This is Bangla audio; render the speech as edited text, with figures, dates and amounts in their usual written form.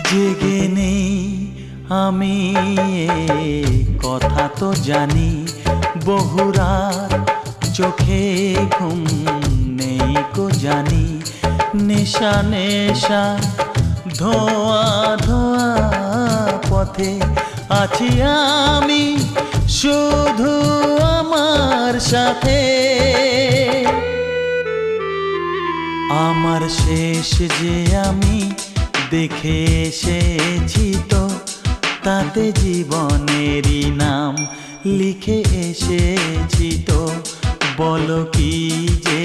জেগে নেই আমি কথা তো জানি, বহুরাত চোখে ঘুম নেই কো জানি। নেশা নেশা ধোয়া ধোয়া পথে আছি আমি, শুধু আমার সাথে। আমার শেষ যে আমি দেখে এসেছি তো, তাতে জীবনেরই নাম লিখে এসেছি তো। বলো কি যে